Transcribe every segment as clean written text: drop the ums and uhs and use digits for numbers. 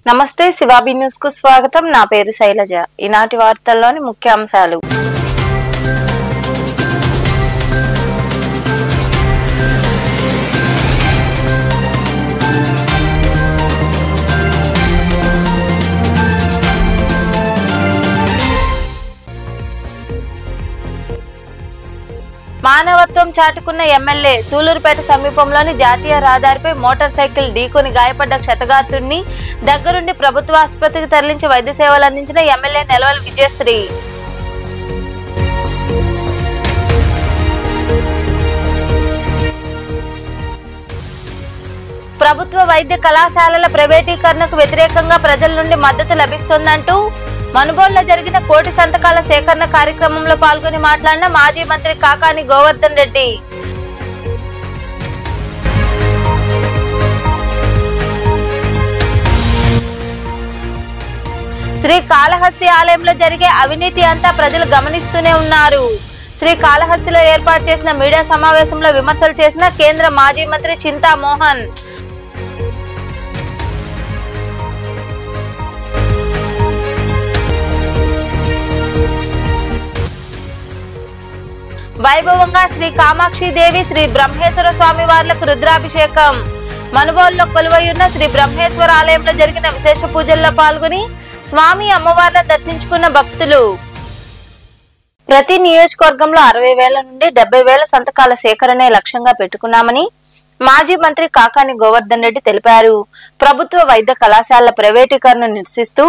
నమస్తే శివాబి న్యూస్ కు స్వాగతం. నా పేరు శైలజ. ఈనాటి వార్తల్లోని ముఖ్యాంశాలు. మానవత్వం చాటుకున్న ఎమ్మెల్యే సూలూరుపేట సమీపంలోని జాతీయ రహదారిపై మోటార్ సైకిల్ ఢీకొని గాయపడ్డ క్షతగాత్రుడిని దగ్గరుండి ప్రభుత్వ ఆసుపత్రికి తరలించి వైద్య సేవలు అందించిన ఎమ్మెల్యే నెలవల విజయశ్రీ. ప్రభుత్వ వైద్య కళాశాలల ప్రైవేటీకరణకు వ్యతిరేకంగా ప్రజల నుండి మద్దతు లభిస్తోందంటూ మనుబోలులో జరిగిన కోటి సంతకాల సేకరణ కార్యక్రమంలో పాల్గొని మాట్లాడిన మాజీ మంత్రి కాకాని గోవర్ధన్ రెడ్డి. శ్రీకాళహస్తి ఆలయంలో జరిగే అవినీతి అంతా ప్రజలు గమనిస్తూనే ఉన్నారు. శ్రీకాళహస్తిలో ఏర్పాటు చేసిన మీడియా సమావేశంలో విమర్శలు చేసిన కేంద్ర మాజీ మంత్రి చింతా మోహన్. వైభవంగా శ్రీ కామాక్షి దేవి శ్రీ బ్రహ్మేశ్వర స్వామి వార్లకు రుద్రాభిషేకం. మనుబోలులో కొలువైయున్న శ్రీ బ్రహ్మేశ్వర ఆలయంలో జరిగిన విశేష పూజల్లో పాల్గొని స్వామి అమ్మవార్లను దర్శించుకున్న భక్తులు. ప్రతి నియోజకవర్గంలో 60,000 నుండి 70,000 సంతకాల సేకరణే లక్ష్యంగా పెట్టుకున్నామని మాజీ మంత్రి కాకాని గోవర్ధన్ రెడ్డి తెలిపారు. ప్రభుత్వ వైద్య కళాశాలల ప్రైవేటీకరణ నిరసిస్తూ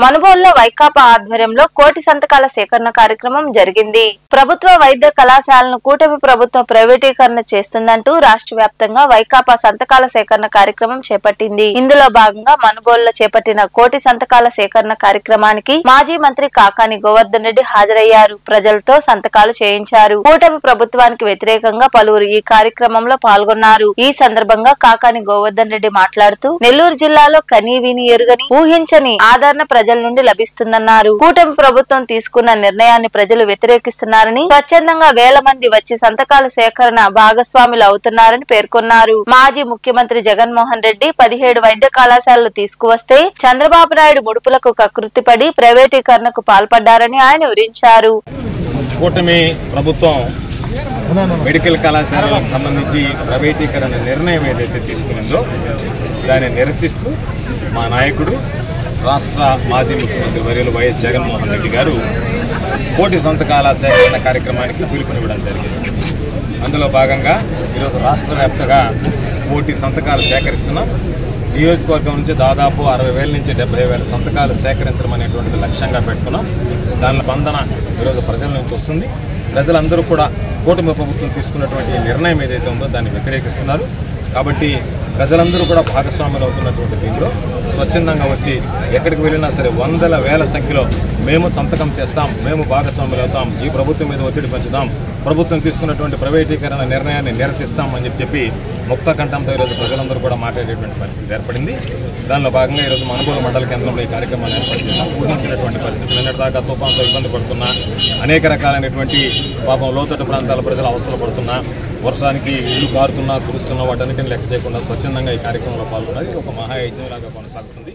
మనుబోలులో వైకాపా ఆధ్వర్యంలో కోటి సంతకాల సేకరణ కార్యక్రమం జరిగింది. ప్రభుత్వ వైద్య కళాశాలను కూటమి ప్రభుత్వం ప్రైవేటీకరణ చేస్తుందంటూ రాష్ట్ర వ్యాప్తంగా వైకాపా సంతకాల సేకరణ కార్యక్రమం చేపట్టింది. ఇందులో భాగంగా మనుబోలులో చేపట్టిన కోటి సంతకాల సేకరణ కార్యక్రమానికి మాజీ మంత్రి కాకాని గోవర్ధన్ రెడ్డి హాజరయ్యారు. ప్రజలతో సంతకాలు చేయించారు. కూటమి ప్రభుత్వానికి వ్యతిరేకంగా పలువురు ఈ కార్యక్రమంలో పాల్గొన్నారు. ఈ సందర్భంగా కాకాని గోవర్ధన్ రెడ్డి మాట్లాడుతూ నెల్లూరు జిల్లాలో కనీ విని ఎరుగని ఊహించని ఆదరణ ప్రజల నుండి లభిస్తుందన్నారు. కూటమి ప్రభుత్వం తీసుకున్న నిర్ణయాన్ని ప్రజలు వ్యతిరేకిస్తున్నారని, స్వచ్ఛందంగా 1000 మంది వచ్చి సంతకాల సేకరణ భాగస్వాములు అవుతున్నారని పేర్కొన్నారు. మాజీ ముఖ్యమంత్రి జగన్మోహన్ రెడ్డి 17 వైద్య కళాశాలలు తీసుకువస్తే చంద్రబాబు నాయుడు ముడుపులకు కకృతిపడి ప్రైవేటీకరణకు పాల్పడ్డారని ఆయన వివరించారు. కూటమి ప్రభుత్వం మెడికల్ కళాశాలలకు సంబంధించి ప్రైవేటీకరణ నిర్ణయం ఏదైతే తీసుకునిందో దాన్ని నిరసిస్తూ మా నాయకుడు రాష్ట్ర మాజీ ముఖ్యమంత్రి వర్యులు వైఎస్ జగన్మోహన్ రెడ్డి గారు కోటి సంతకాల సేకరణ కార్యక్రమానికి పిలుపునివ్వడం జరిగింది. అందులో భాగంగా ఈరోజు రాష్ట్ర వ్యాప్తంగా కోటి సంతకాలు సేకరిస్తున్నాం. నియోజకవర్గం నుంచి దాదాపు 60,000 నుంచి 70,000 సంతకాలు సేకరించడం అనేటువంటిది లక్ష్యంగా పెట్టుకున్నాం. దానిలో స్పందన ఈరోజు ప్రజల నుంచి వస్తుంది. ప్రజలందరూ కూడా కూటమి ప్రభుత్వం తీసుకున్నటువంటి నిర్ణయం ఏదైతే ఉందో దాన్ని వ్యతిరేకిస్తున్నారు. కాబట్టి ప్రజలందరూ కూడా భాగస్వాములు అవుతున్నటువంటి దీనిలో స్వచ్ఛందంగా వచ్చి ఎక్కడికి వెళ్ళినా సరే వందల వేల సంఖ్యలో మేము సంతకం చేస్తాం, మేము భాగస్వాములు అవుతాం, ఈ ప్రభుత్వం మీద ఒత్తిడి పెంచుతాం, ప్రభుత్వం తీసుకున్నటువంటి ప్రైవేటీకరణ నిర్ణయాన్ని నిరసిస్తాం అని చెప్పి ముక్త కంఠంతో ఈరోజు ప్రజలందరూ కూడా మాట్లాడేటువంటి పరిస్థితి ఏర్పడింది. దానిలో భాగంగా ఈరోజు మనుబోలు మండల కేంద్రంలో ఈ కార్యక్రమాన్ని ఏర్పాటు చేశాం. ఊహించినటువంటి పరిస్థితి నిన్నటిదాకా తుఫాన్తో ఇబ్బంది పడుతున్నా, అనేక రకాలైనటువంటి పాపం లోతట్టు ప్రాంతాల ప్రజలు అవస్థలు పడుతున్నా, వర్షానికి ఇల్లు కారుతున్నా కురుస్తున్నా వాటన్నిటిని లెక్క చేయకుండా స్వచ్ఛందంగా ఈ కార్యక్రమంలో పాల్గొన్నది ఒక మహాయజ్ఞంలాగా కొనసాగుతుంది.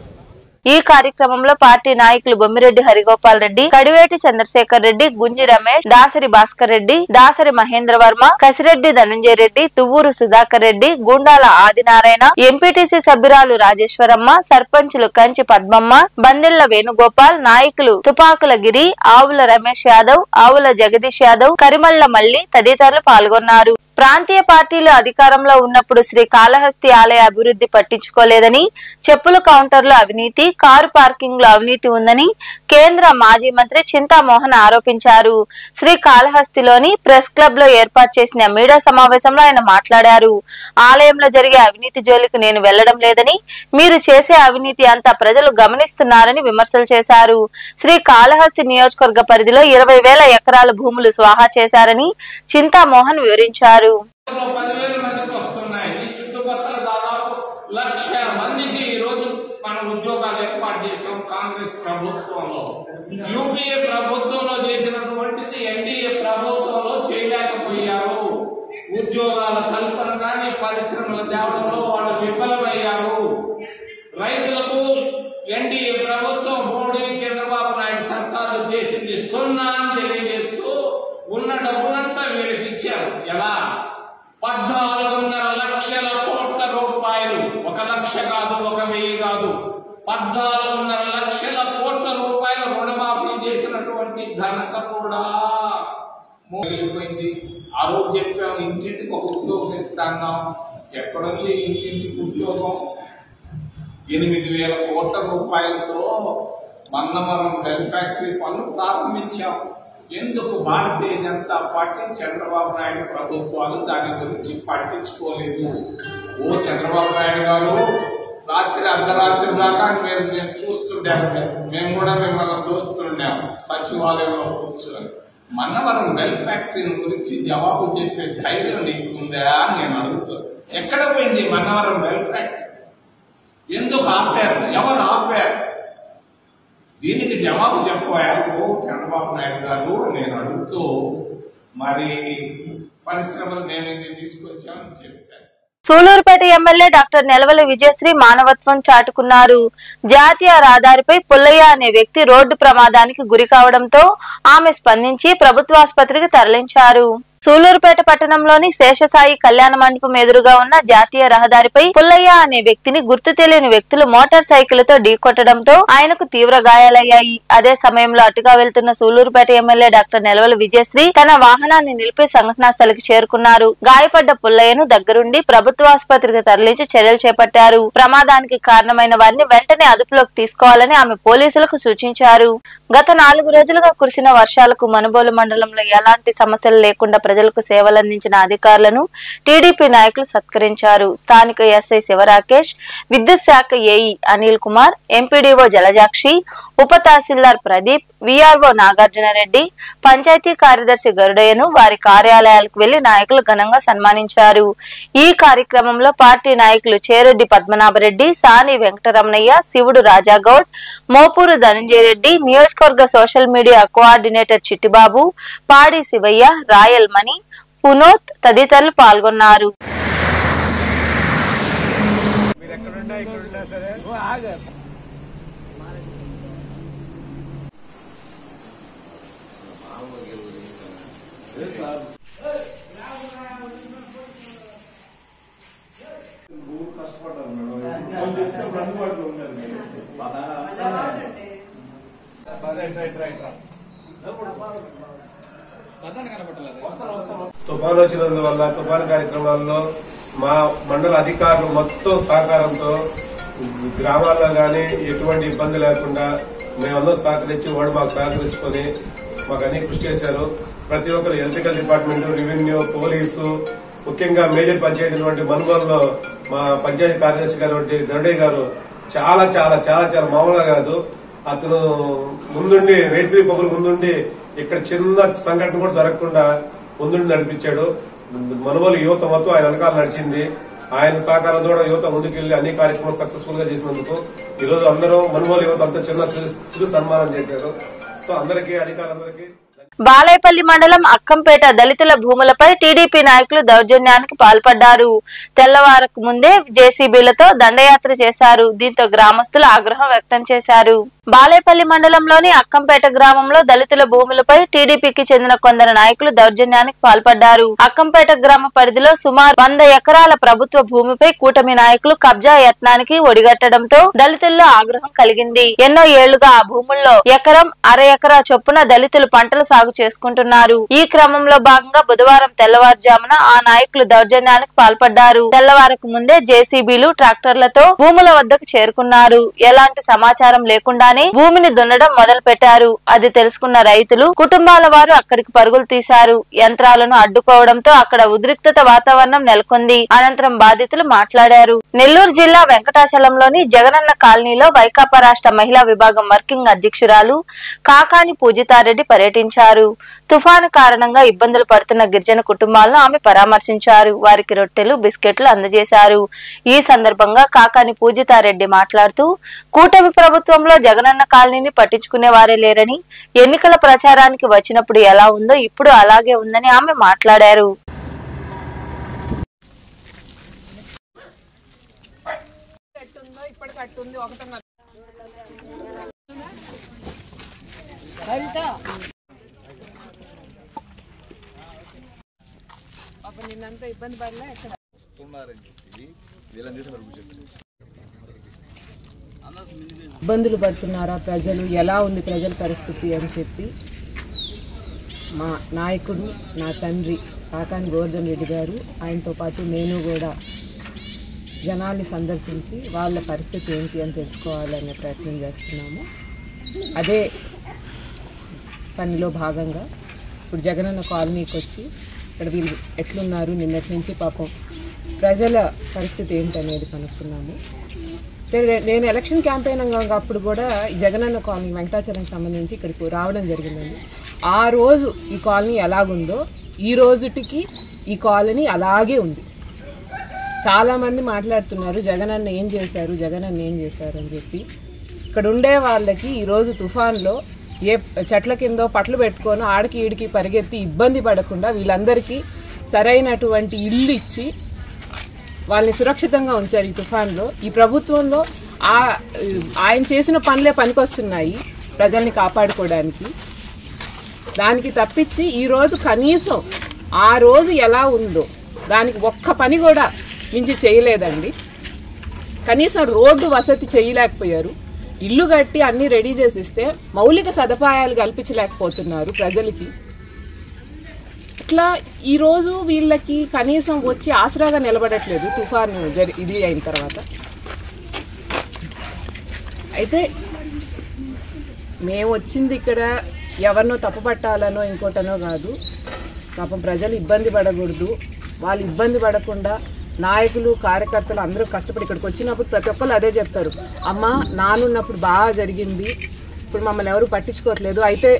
ఈ కార్యక్రమంలో పార్టీ నాయకులు బొమ్మిరెడ్డి హరిగోపాల్ రెడ్డి, కడివేటి చంద్రశేఖర్ రెడ్డి, గుంజి రమేష్, దాసరి భాస్కర్ రెడ్డి, దాసరి మహేంద్ర వర్మ, కసిరెడ్డి ధనుంజయ రెడ్డి, తువ్వూరు సుధాకర్ రెడ్డి, గుండాల ఆదినారాయణ, ఎంపీటీసీ సభ్యురాలు రాజేశ్వరమ్మ, సర్పంచులు కంచి పద్మమ్మ, బందెళ్ల వేణుగోపాల్, నాయకులు తుపాకుల గిరి, ఆవుల రమేష్ యాదవ్, ఆవుల జగదీష్ యాదవ్, కరిమళ్ల మల్లి తదితరులు పాల్గొన్నారు. ప్రాంతీయ పార్టీలు అధికారంలో ఉన్నప్పుడు శ్రీకాళహస్తి ఆలయ అభివృద్ధి పట్టించుకోలేదని, చెప్పుల కౌంటర్లో అవినీతి, కారు పార్కింగ్ లో అవినీతి ఉందని కేంద్ర మాజీ మంత్రి చింతా మోహన్ ఆరోపించారు. శ్రీకాళహస్తిలోని ప్రెస్ క్లబ్ లో ఏర్పాటు చేసిన మీడియా సమావేశంలో ఆయన మాట్లాడారు. ఆలయంలో జరిగే అవినీతి జోలికి నేను వెళ్లడం లేదని, మీరు చేసే అవినీతి అంతా ప్రజలు గమనిస్తున్నారని విమర్శలు చేశారు. శ్రీకాళహస్తి నియోజకవర్గ పరిధిలో 20,000 ఎకరాల భూములు స్వాహా చేశారని చింతా మోహన్ వివరించారు. 10,000 మందికి వస్తున్నాయి. ఈ చుట్టుపక్కల దాదాపు 1,00,000 మందికి ఈ రోజు మనం ఉద్యోగాలు ఏర్పాటు చేసాం కాంగ్రెస్ ప్రభుత్వంలో. యూపీఏ ప్రభుత్వంలో చేసినటువంటిది ఎన్డీఏ ప్రభుత్వంలో చేయలేకపోయారు. ఉద్యోగాల కల్పన కానీ పరిశ్రమల తేవడంలో వాళ్ళు విఫలమయ్యారు. రైతులకు ఇచ్చారు. ఎలా? 14.5 లక్షల కోట్ల రూపాయలు. 1 లక్ష కాదు, 1,000 కాదు, 14.5 లక్షల కోట్ల రూపాయలు రుణమాఫీ చేసినటువంటి ఘనత కూడా వెళ్ళిపోయింది. ఆ రోజు చెప్పాము ఇంటింటికి ఒక ఉద్యోగం ఇస్తాన్నాం. ఎక్కడుంది ఇంటింటికి ఉద్యోగం? 8,000 కోట్ల రూపాయలతో మన్నవరం బెల్ ఫ్యాక్టరీ పనులు ప్రారంభించాం. ఎందుకు భారతీయ జనతా పార్టీ, చంద్రబాబు నాయుడు ప్రభుత్వాలు దాని గురించి పట్టించుకోలేదు? ఓ చంద్రబాబు నాయుడు గారు, రాత్రి అర్ధరాత్రి దాకా మేము చూస్తుంటాము. మేము కూడా మిమ్మల్ని చూస్తున్నాము సచివాలయంలో కూర్చొని. మన్నవరం బెల్ ఫ్యాక్టరీ గురించి జవాబు చెప్పే ధైర్యం నీకు ఉందా అని నేను అడుగుతాను. ఎక్కడ పోయింది మన్నవరం బెల్ ఫ్యాక్టరీ? ఎందుకు ఆపారు? ఎవరు ఆపారు? దీనికి జవాబు చెప్పారు చంద్రబాబు నాయుడు గారు నేను అడుగుతూ, మరి పరిశ్రమలు మేము తీసుకొచ్చామని చెప్పారు. సూలూరుపేట ఎమ్మెల్యే డాక్టర్ నెలవల విజయశ్రీ మానవత్వం చాటుకున్నారు. జాతీయ రహదారిపై పుల్లయ్య అనే వ్యక్తి రోడ్డు ప్రమాదానికి గురి కావడంతో ఆమె స్పందించి ప్రభుత్వాసుపత్రికి తరలించారు. సూలూరుపేట పట్టణంలోని శేషసాయి కళ్యాణ మండపం ఎదురుగా ఉన్న జాతీయ రహదారిపై పుల్లయ్య అనే వ్యక్తిని గుర్తు తెలియని వ్యక్తులు మోటార్ సైకిల్తో ఢీకొట్టడంతో ఆయనకు తీవ్ర గాయాలయ్యాయి. అదే సమయంలో అటుగా వెళ్తున్న సూలూరుపేట ఎమ్మెల్యే డాక్టర్ నెలవల విజయశ్రీ తన వాహనాన్ని నిలిపి సంఘటనా స్థలికి చేరుకున్నారు. గాయపడ్డ పుల్లయ్యను దగ్గరుండి ప్రభుత్వాసుపత్రికి తరలించి చర్యలు చేపట్టారు. ప్రమాదానికి కారణమైన వారిని వెంటనే అదుపులోకి తీసుకోవాలని ఆమె పోలీసులకు సూచించారు. గత 4 రోజులుగా కురిసిన వర్షాలకు మనుబోలు మండలంలో ఎలాంటి సమస్యలు లేకుండా ప్రజలకు సేవలందించిన అధికారులను టీడీపీ నాయకులు సత్కరించారు. స్థానిక ఎస్ఐ శివరాకేష్, విద్యుత్ శాఖ ఏఈ అనిల్ కుమార్, ఎంపీడీఓ జలజాక్షి, ఉప తహసీల్దార్ ప్రదీప్, వీఆర్ఓ నాగార్జునరెడ్డి, పంచాయతీ కార్యదర్శి గరుడయ్యను వారి కార్యాలయాలకు వెళ్లి నాయకులు ఘనంగా సన్మానించారు. ఈ కార్యక్రమంలో పార్టీ నాయకులు చేరెడ్డి పద్మనాభరెడ్డి, సాని వెంకటరమణయ్య, శివుడు రాజాగౌడ్, మోపూరు ధనంజయ రెడ్డి, నియోజకవర్గ సోషల్ మీడియా కోఆర్డినేటర్ చిట్టిబాబు, పాడి శివయ్య, రాయల్ మణి, పునోత్ తదితరులు పాల్గొన్నారు. తుఫాను వచ్చినందువల్ల తుఫాను కార్యక్రమాల్లో మా మండల అధికారులు మొత్తం సహకారంతో గ్రామాల్లో గానీ ఎటువంటి ఇబ్బంది లేకుండా మేమందరం సహకరించి వాడు మాకు సహకరించుకొని మాకు అన్ని కృషి చేశారు. ప్రతి ఒక్కరు ఎలక్ట్రికల్ డిపార్ట్మెంట్, రెవెన్యూ, పోలీసు, ముఖ్యంగా మేజర్ పంచాయతీ మనుగోలులో మా పంచాయతీ కార్యదర్శి గారు గరుడయ్య గారు చాలా చాలా చాలా చాలా మామూలుగా కాదు, అతను ముందుండి రైతు పగులు ముందుండి ఇక్కడ చిన్న సంఘటన కూడా జరగకుండా ముందుండి నడిపించాడు. మనుగోలు యువత మొత్తం ఆయన వెనకాల నడిచింది. ఆయన సహకారంతో యువత ముందుకెళ్లి అన్ని కార్యక్రమాలు సక్సెస్ఫుల్ గా చేసినందుకు ఈ రోజు అందరూ మనుగోలు యువత అంతా చిన్న సన్మానం చేశారు. సో అందరికీ అధికారులందరికీ. బాలైపల్లి మండలం అక్కంపేట దళితుల భూములపై టీడీపీ నాయకులు దౌర్జన్యానికి పాల్పడ్డారు. తెల్లవారకు ముందే జేసీబీలతో దండయాత్ర చేశారు. దీంతో గ్రామస్తులు ఆగ్రహం వ్యక్తం చేశారు. బాలైపల్లి మండలంలోని అక్కంపేట గ్రామంలో దళితుల భూములపై టీడీపీకి చెందిన కొందరు నాయకులు దౌర్జన్యానికి పాల్పడ్డారు. అక్కంపేట గ్రామ పరిధిలో సుమారు 100 ఎకరాల ప్రభుత్వ భూమిపై కూటమి నాయకులు కబ్జా యత్నానికి ఒడిగట్టడంతో దళితుల్లో ఆగ్రహం కలిగింది. ఎన్నో ఏళ్లుగా ఆ భూముల్లో ఎకరం, అర ఎకరా చొప్పున దళితులు పంటలు సాగు చేసుకుంటున్నారు. ఈ క్రమంలో భాగంగా బుధవారం తెల్లవారుజామున ఆ నాయకులు దౌర్జన్యానికి పాల్పడ్డారు. తెల్లవారకు ముందే జేసీబీలు, ట్రాక్టర్లతో భూముల వద్దకు చేరుకున్నారు. ఎలాంటి సమాచారం లేకుండానే భూమిని దున్నడం మొదలు పెట్టారు. అది తెలుసుకున్న రైతులు, కుటుంబాల వారు అక్కడికి పరుగులు తీశారు. యంత్రాలను అడ్డుకోవడంతో అక్కడ ఉద్రిక్తత వాతావరణం నెలకొంది. అనంతరం బాధితులు మాట్లాడారు. నెల్లూరు జిల్లా వెంకటాచలంలోని జగనన్న కాలనీలో వైకాపా రాష్ట్ర మహిళా విభాగం వర్కింగ్ అధ్యక్షురాలు కాకాని పూజితారెడ్డి పర్యటించారు. తుఫాను కారణంగా ఇబ్బందులు పడుతున్న గిరిజన కుటుంబాలను ఆమె పరామర్శించారు. వారికి రొట్టెలు, బిస్కెట్లు అందజేశారు. ఈ సందర్భంగా కాకాని పూజితారెడ్డి మాట్లాడుతూ, కూటమి ప్రభుత్వంలో జగనన్న కాలనీని పట్టించుకునే వారే లేరని, ఎన్నికల ప్రచారానికి వచ్చినప్పుడు ఎలా ఉందో ఇప్పుడు అలాగే ఉందని ఆమె మాట్లాడారు. పాపం నిన్నంతా ఇబ్బంది పడలే ఎక్కడ ఇబ్బందులు పడుతున్నారా ప్రజలు, ఎలా ఉంది ప్రజల పరిస్థితి అని చెప్పి మా నాయకుడు, నా తండ్రి కాకాని గోవర్ధన్ రెడ్డి గారు, ఆయనతో పాటు నేను కూడా జనాల్ని సందర్శించి వాళ్ళ పరిస్థితి ఏంటి అని తెలుసుకోవాలనే ప్రయత్నం చేస్తున్నాము. అదే పనిలో భాగంగా ఇప్పుడు జగనన్న కాలనీకి వచ్చి ఇక్కడ వీళ్ళు ఎట్లున్నారు, నిన్నటి నుంచి పాపం ప్రజల పరిస్థితి ఏంటనేది కనుక్కున్నాము. నేను ఎలక్షన్ క్యాంపెయిన్ అప్పుడు కూడా ఈ జగనన్న కాలనీ వెంకటాచలంకి సంబంధించి ఇక్కడికి రావడం జరిగిందండి. ఆ రోజు ఈ కాలనీ ఎలాగుందో ఈ రోజుటికి ఈ కాలనీ అలాగే ఉంది. చాలామంది మాట్లాడుతున్నారు జగనన్న ఏం చేశారు, జగనన్న ఏం చేశారు అని చెప్పి. ఇక్కడ ఉండే వాళ్ళకి ఈరోజు తుఫాన్లో ఏ చెట్ల కిందో పట్లు పెట్టుకొని ఆడికి ఈడికి పరిగెత్తి ఇబ్బంది పడకుండా వీళ్ళందరికీ సరైనటువంటి ఇల్లు ఇచ్చి వాళ్ళని సురక్షితంగా ఉంచారు. ఈ తుఫాన్లో ఈ ప్రభుత్వంలో ఆయన చేసిన పనులే పనికొస్తున్నాయి ప్రజల్ని కాపాడుకోవడానికి. దానికి తప్పించి ఈరోజు కనీసం ఆ రోజు ఎలా ఉందో దానికి ఒక్క పని కూడా మించి చేయలేదండి. కనీసం రోడ్డు వసతి చేయలేకపోయారు. ఇల్లు కట్టి అన్నీ రెడీ చేసిస్తే మౌలిక సదుపాయాలు కల్పించలేకపోతున్నారు ప్రజలకి. ఇట్లా ఈరోజు వీళ్ళకి కనీసం వచ్చి ఆసరాగా నిలబడట్లేదు తుఫాను ఇది అయిన తర్వాత. అయితే మేము వచ్చింది ఇక్కడ ఎవరినో తప్పుపట్టాలనో ఇంకోటనో కాదు. పాపం ప్రజలు ఇబ్బంది పడకూడదు, వాళ్ళు ఇబ్బంది పడకుండా నాయకులు కార్యకర్తలు అందరూ కష్టపడి ఇక్కడికి వచ్చినప్పుడు ప్రతి ఒక్కరు అదే చెప్తారు, అమ్మ నానున్నప్పుడు బాగా జరిగింది, ఇప్పుడు మమ్మల్ని ఎవరు పట్టించుకోవట్లేదు. అయితే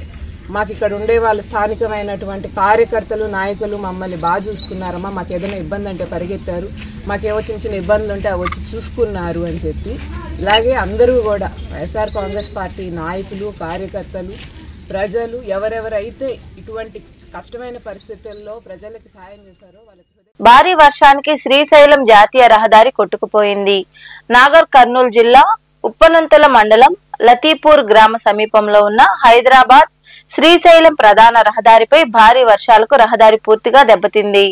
మాకు ఇక్కడ ఉండే వాళ్ళు స్థానికమైనటువంటి కార్యకర్తలు నాయకులు మమ్మల్ని బాగా చూసుకున్నారమ్మా, మాకు ఏదైనా ఇబ్బంది అంటే పరిగెత్తారు, మాకేమో చిన్న చిన్న ఇబ్బందులు ఉంటే అవి వచ్చి చూసుకున్నారు అని చెప్పి. ఇలాగే అందరూ కూడా వైఎస్ఆర్ కాంగ్రెస్ పార్టీ నాయకులు కార్యకర్తలు ప్రజలు ఎవరెవరైతే ఇటువంటి కష్టమైన పరిస్థితుల్లో ప్రజలకు సాయం చేశారో వాళ్ళకి. భారీ వర్షానికి శ్రీశైలం జాతీయ రహదారి కొట్టుకుపోయింది. నాగర్ కర్నూలు జిల్లా ఉప్పనంతుల మండలం లతీపూర్ గ్రామ సమీపంలో ఉన్న హైదరాబాద్ శ్రీశైలం ప్రధాన రహదారిపై భారీ వర్షాలకు రహదారి పూర్తిగా దెబ్బతింది.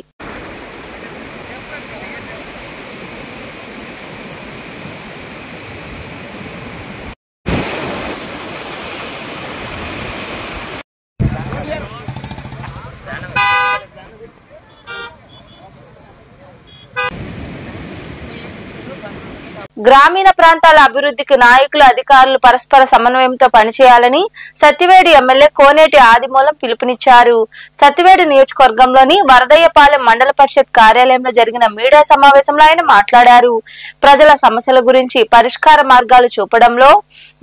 గ్రామీణ ప్రాంతాల అభివృద్ధికి నాయకులు అధికారులు పరస్పర సమన్వయంతో పనిచేయాలని సత్తివేడు ఎమ్మెల్యే కోనేటి ఆదిమూలం పిలుపునిచ్చారు. సత్తివేడు నియోజకవర్గంలోని వరదయ్యపాలెం మండల పరిషత్ కార్యాలయంలో జరిగిన మీడియా సమావేశంలో ఆయన మాట్లాడారు. ప్రజల సమస్యల గురించి పరిష్కార మార్గాలు చూపడంలో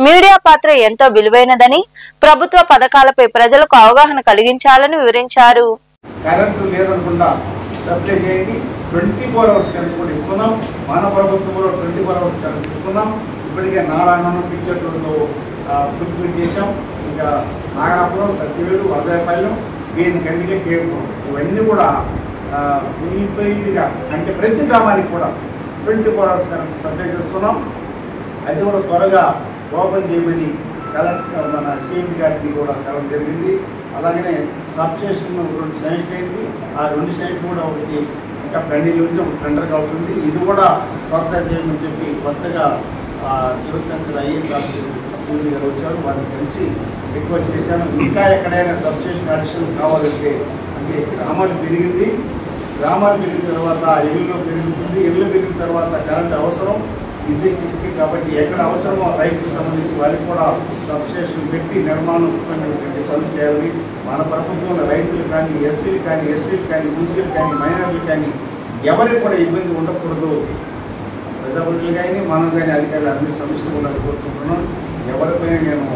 మీడియా పాత్ర ఎంతో విలువైనదని, ప్రభుత్వ పథకాలపై ప్రజలకు అవగాహన కలిగించాలని వివరించారు. 24 hours కరెంట్ కూడా ఇస్తున్నాం. మన ప్రభుత్వంలో 24 hours కరెంట్ ఇస్తున్నాం. ఇప్పటికే నారాయణను పిచ్చోట్లో ఫుల్ఫిల్ చేసాం. ఇంకా నాగరాపురం, సత్యవేడు, వరదాయపాలెం, దీని గండిగా కేర్పురం, ఇవన్నీ కూడా ప్రీపెయిడ్గా అంటే ప్రతి గ్రామానికి కూడా 24 hours కరెంట్ సప్లై చేస్తున్నాం. అది కూడా త్వరగా ఓపెన్ చేయమని కలెక్టర్ మన సీఎం గారికి కూడా కలవడం జరిగింది. అలాగనే సబ్స్టేషన్ 2 శాంక్షన్ అయింది. ఆ 2 శాంక్షన్ కూడా ఒకటి ఇంకా పెండింగ్ ఉంది, ఒక టెండర్ కావాల్సి ఉంది. ఇది కూడా కొత్త చేయమని చెప్పి కొత్తగా శివశంకర్ ఐఏఎస్ ఆఫీసర్ సీఎం గారు వచ్చారు, వారిని కలిసి రిక్వెస్ట్ చేశాను. ఇంకా ఎక్కడైనా సబ్స్టేషన్ అడిషన్ కావాలంటే అంటే గ్రామాలు పెరిగింది, గ్రామాలు పెరిగిన తర్వాత ఇళ్ళు పెరుగుతుంది, ఇళ్ళు పెరిగిన తర్వాత కరెంట్ అవసరం విద్యుత్ శక్తి. కాబట్టి ఎక్కడ అవసరమో రైతులకు సంబంధించి వారికి కూడా సబ్స్టేషన్ పెట్టి నిర్మాణం పెట్టి పనులు చేయాలి. మన ప్రభుత్వంలో రైతులు కానీ, ఎస్సీలు కానీ, ఎస్టీలు కానీ, బీసీలు కానీ, మైనార్టీలు కానీ ఎవరికి కూడా ఇబ్బంది ఉండకూడదు. ప్రజాప్రతినిధులు కానీ మనం కానీ అధికారులు అందరి సమస్యలు ఉండాలని కోరుకుంటున్నాను. ఎవరిపైన నేను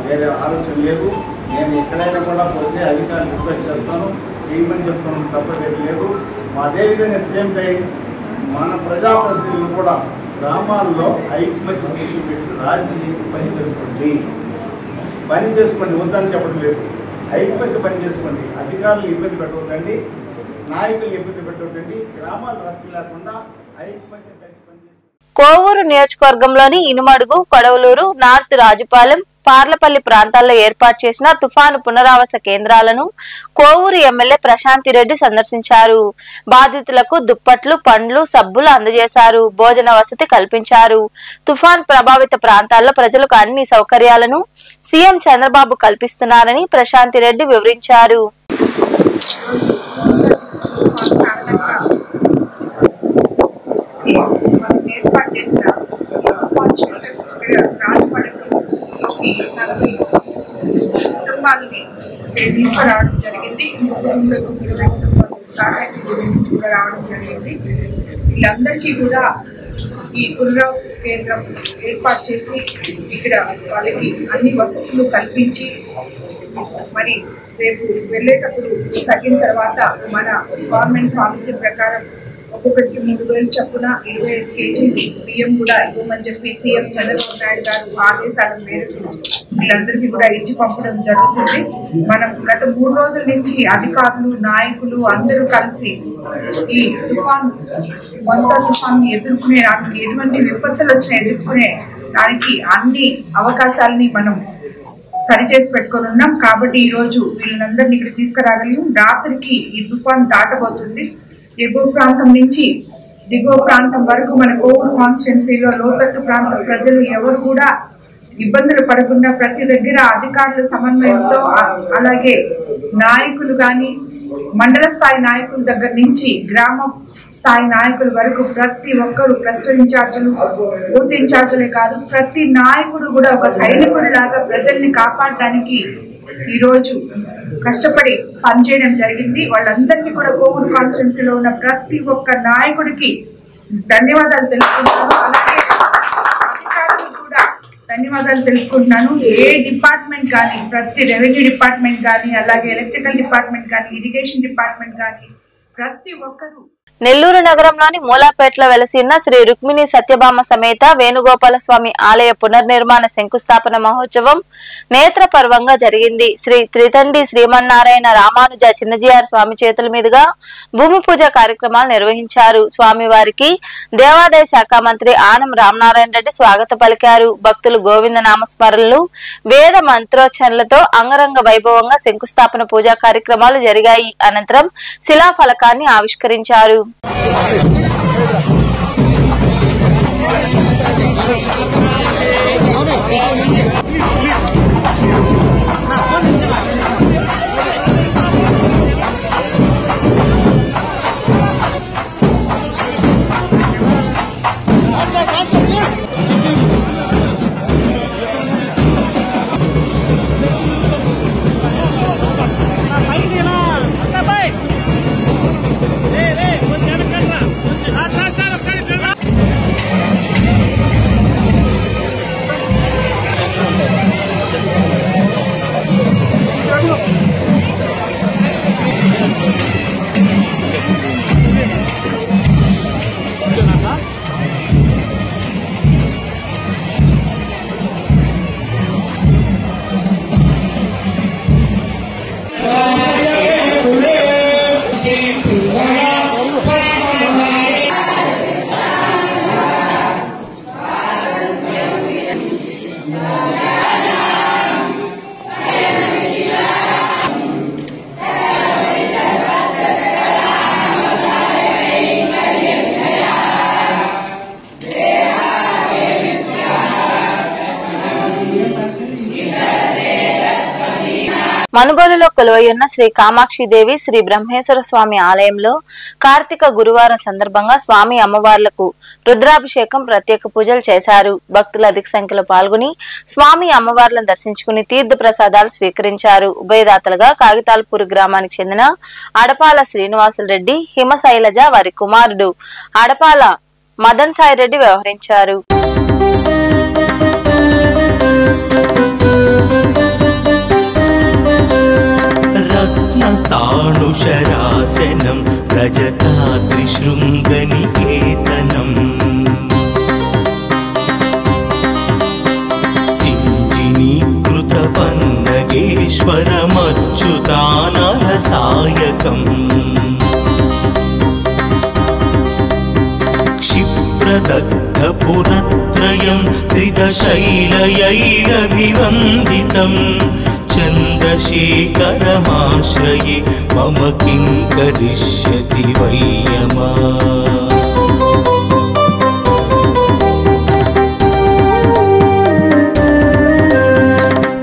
వేరే ఆలోచన లేదు. నేను ఎక్కడైనా కూడా పోతే అధికారులు రిక్వెస్ట్ చేస్తాను, చేయమని చెప్తున్నాను, తప్పేది లేదు. అదేవిధంగా సేమ్ టైం మన ప్రజాప్రతినిధులు కూడా గ్రామాల్లో ఐక్యమత్యం పెట్టి రాజీ చేసి పని చేసుకోండి, వద్దని చెప్పడం లేదు. ఐక్యమత్య పని చేసుకోండి. అధికారులు ఇబ్బంది పెట్టవద్దండి, నాయకులు ఇబ్బంది పెట్టవద్దండి. గ్రామాలు రక్షణ లేకుండా ఐక్యమత్యం కలిసి పనిచేసుకోండి. కోవూరు నియోజకవర్గంలోని ఇనుమడుగు, కొడవలూరు, నార్త్ రాజుపాలెం, పార్లపల్లి ప్రాంతాల్లో ఏర్పాటు చేసిన తుఫాను పునరావాస కేంద్రాలను కోవూరు ఎమ్మెల్యే ప్రశాంతి రెడ్డి సందర్శించారు. బాధితులకు దుప్పట్లు, పండ్లు, సబ్బులు అందజేశారు. భోజన వసతి కల్పించారు. తుఫాన్ ప్రభావిత ప్రాంతాల్లో ప్రజలకు అన్ని సౌకర్యాలను సీఎం చంద్రబాబు కల్పిస్తున్నారని ప్రశాంతి రెడ్డి వివరించారు. ఏర్పాటు చేసిన కుటుంబాలని తీసుకురావడం జరిగింది. రావడం జరిగింది. వీళ్ళందరికీ కూడా ఈ పునరావాస కేంద్రం ఏర్పాటు చేసి ఇక్కడ వాళ్ళకి అన్ని వసతులు కల్పించి మరి రేపు వెళ్ళేటప్పుడు తగ్గిన తర్వాత మన గవర్నమెంట్ పాలసీ ప్రకారం ఒక్కొక్కరికి 3,000 చొప్పున 25 కేజీలు బియ్యం కూడా ఇవ్వమని చెప్పి సీఎం చంద్రబాబు నాయుడు గారు ఆదేశాల మేరకు వీళ్ళందరికీ కూడా ఇచ్చి పంపడం జరుగుతుంది. మనం గత 3 రోజుల నుంచి అధికారులు, నాయకులు అందరూ కలిసి ఈ తుఫాన్ ఎదుర్కొనే ఎటువంటి విపత్తులు వచ్చినా ఎదుర్కొనే దానికి అన్ని అవకాశాలని మనం సరిచేసి పెట్టుకొని ఉన్నాం. కాబట్టి ఈ రోజు వీళ్ళందరినీ ఇక్కడ తీసుకురాగలిగాం. రాత్రికి ఈ తుఫాన్ దాటబోతుంది. ఎగువ ప్రాంతం నుంచి దిగువ ప్రాంతం వరకు మన కోవూరు కాన్స్టిట్యున్సీలో లోతట్టు ప్రాంత ప్రజలు ఎవరు కూడా ఇబ్బందులు పడకుండా ప్రతి దగ్గర అధికారుల సమన్వయంతో అలాగే నాయకులు కానీ మండల స్థాయి నాయకుల దగ్గర నుంచి గ్రామ స్థాయి నాయకుల వరకు ప్రతి ఒక్కరు క్లస్టర్ ఇన్ఛార్జీలు, బూత్ ఇన్ఛార్జీలే కాదు ప్రతి నాయకుడు కూడా ఒక సైనికుడి లాగా ప్రజల్ని కాపాడడానికి ఈరోజు కష్టపడి పనిచేయడం జరిగింది. వాళ్ళందరినీ కూడా కోవూరు కాన్స్టిట్యున్సీలో ఉన్న ప్రతి ఒక్క నాయకుడికి ధన్యవాదాలు తెలుపుకుంటున్నాను. అలాగే అధికారులకు కూడా ధన్యవాదాలు తెలుపుకుంటున్నాను. ఏ డిపార్ట్మెంట్ కానీ ప్రతి రెవెన్యూ డిపార్ట్మెంట్ కానీ అలాగే ఎలక్ట్రికల్ డిపార్ట్మెంట్ కానీ ఇరిగేషన్ డిపార్ట్మెంట్ కానీ ప్రతి ఒక్కరు. నెల్లూరు నగరంలోని మూలాపేటలో వెలసిన శ్రీ రుక్మిణి సత్యభామ సమేత వేణుగోపాల స్వామి ఆలయ పునర్నిర్మాణ శంకుస్థాపన మహోత్సవం నేత్రపర్వంగా జరిగింది. శ్రీ త్రితండి శ్రీమన్నారాయణ రామానుజ చిన్నజీఆర్ స్వామి చేతుల మీదుగా భూమి పూజ కార్యక్రమాలు నిర్వహించారు. స్వామివారికి దేవాదాయ శాఖ మంత్రి ఆనం రామనారాయణ రెడ్డి స్వాగత పలికారు. భక్తులు గోవింద నామస్మరణలు, వేద మంత్రోచ్చరణలతో అంగరంగ వైభవంగా శంకుస్థాపన పూజా కార్యక్రమాలు జరిగాయి. అనంతరం శిలాఫలకాన్ని ఆవిష్కరించారు. మనుబోలులో కొలువైయున్న శ్రీ కామాక్షిదేవి శ్రీ బ్రహ్మేశ్వర స్వామి ఆలయంలో కార్తీక గురువారం సందర్భంగా స్వామి అమ్మవార్లకు రుద్రాభిషేకం, ప్రత్యేక పూజలు చేశారు. భక్తులు అధిక సంఖ్యలో పాల్గొని స్వామి అమ్మవార్లను దర్శించుకుని తీర్థ ప్రసాదాలు స్వీకరించారు. ఉభయదాతలుగా కాగితాలపూర్ గ్రామానికి చెందిన అడపాల శ్రీనివాసులు రెడ్డి, హిమశైలజ వారి కుమారుడు అడపాల మదన్ సాయి రెడ్డి వ్యవహరించారు. రత్నస్థాణుశరాసనం రజతాద్రిశృంగనికేతనం సింజినీకృతపన్నగేశ్వరమచ్యుతానలసాయకం క్షిప్రదగ్ధపురత్రయం త్రిద शैलयैरभिवन्दितं चन्द्रशेखरमाश्रये मम किं करिष्यति वै यमा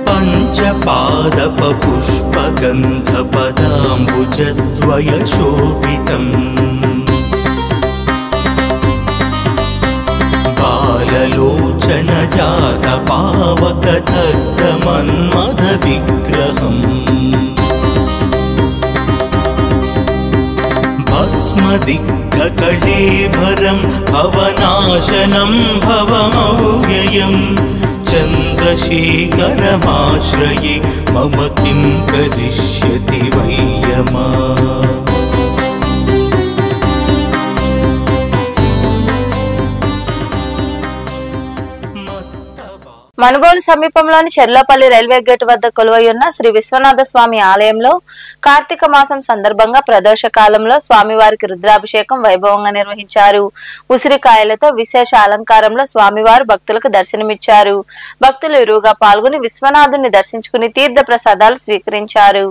पञ्चपादपपुष्पगन्धपदाम्बुजद्वयशोभितम् बाललोचनजातपावकदग्धमन्मथविग्रहम् भस्मदिग्धकलेभरं भवनाशनं भवमव्ययम् चन्द्रशेखरमाश्रये मम किं करिष्यति वै यमा మనుబోలు సమీపంలోని చెర్లోపల్లి రైల్వే గేట్ వద్ద కొలువైయున్న శ్రీ విశ్వనాథ స్వామి ఆలయంలో కార్తీక మాసం సందర్భంగా ప్రదోష కాలంలో స్వామివారికి రుద్రాభిషేకం వైభవంగా నిర్వహించారు. ఉసిరికాయలతో విశేష అలంకారంలో స్వామివారు భక్తులకు దర్శనమిచ్చారు. భక్తులు ఇరువుగా పాల్గొని విశ్వనాథుని దర్శించుకుని తీర్థ ప్రసాదాలు స్వీకరించారు.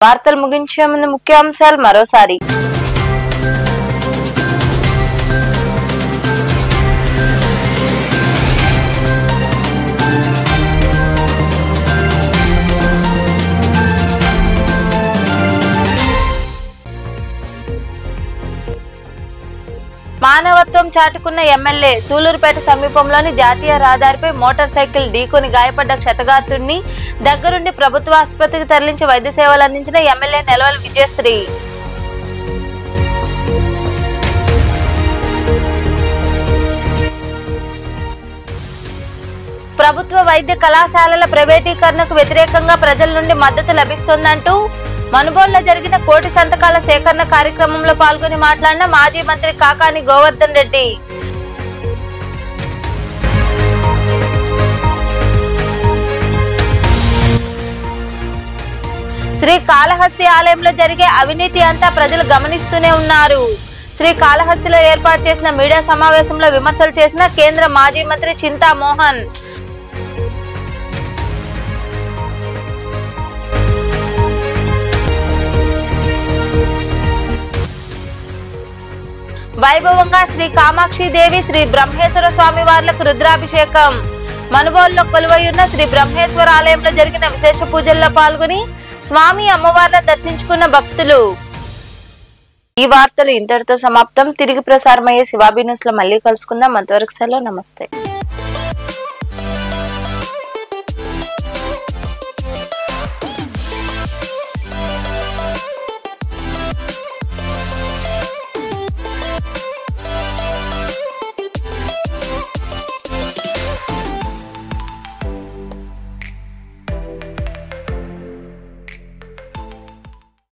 వార్తలు ముగించే ముందు ముఖ్యాంశాలు మరోసారి. మానవత్వం చాటుకున్న ఎమ్మెల్యే సూలూరుపేట సమీపంలోని జాతీయ రహదారిపై మోటార్ సైకిల్ ఢీకొని గాయపడ్డ క్షతగాత్రుడిని దగ్గరుండి ప్రభుత్వ ఆసుపత్రికి తరలించి వైద్య సేవలు అందించిన ఎమ్మెల్యే నెలవల్ విజయశ్రీ. ప్రభుత్వ వైద్య కళాశాలల ప్రైవేటీకరణకు వ్యతిరేకంగా ప్రజల నుండి మద్దతు లభిస్తోందంటూ మనుబోలులో జరిగిన కోటి సంతకాల సేకరణ కార్యక్రమంలో పాల్గొని మాట్లాడిన మాజీ మంత్రి కాకాని గోవర్ధన్ రెడ్డి. శ్రీకాళహస్తి ఆలయంలో జరిగే అవినీతి అంతా ప్రజలు గమనిస్తూనే ఉన్నారు. శ్రీకాళహస్తిలో ఏర్పాటు చేసిన మీడియా సమావేశంలో విమర్శలు చేసిన కేంద్ర మాజీ మంత్రి చింతా మోహన్. వైభవంగా శ్రీ కామాక్షి దేవి శ్రీ బ్రహ్మేశ్వర స్వామి వార్లకు రుద్రాభిషేకం. మనుబోలులో కొలువైయున్న శ్రీ బ్రహ్మేశ్వర ఆలయంలో జరిగిన విశేష పూజల్లో పాల్గొని స్వామి అమ్మవార్లను దర్శించుకున్న భక్తులు. ఈ వార్తలు ఇంతటితో సమాప్తం. తిరిగి ప్రసారమయ్యే శివాబీ న్యూస్ లో మళ్ళీ కలుసుకుందాం. అంతవరకు సెలవు. నమస్తే.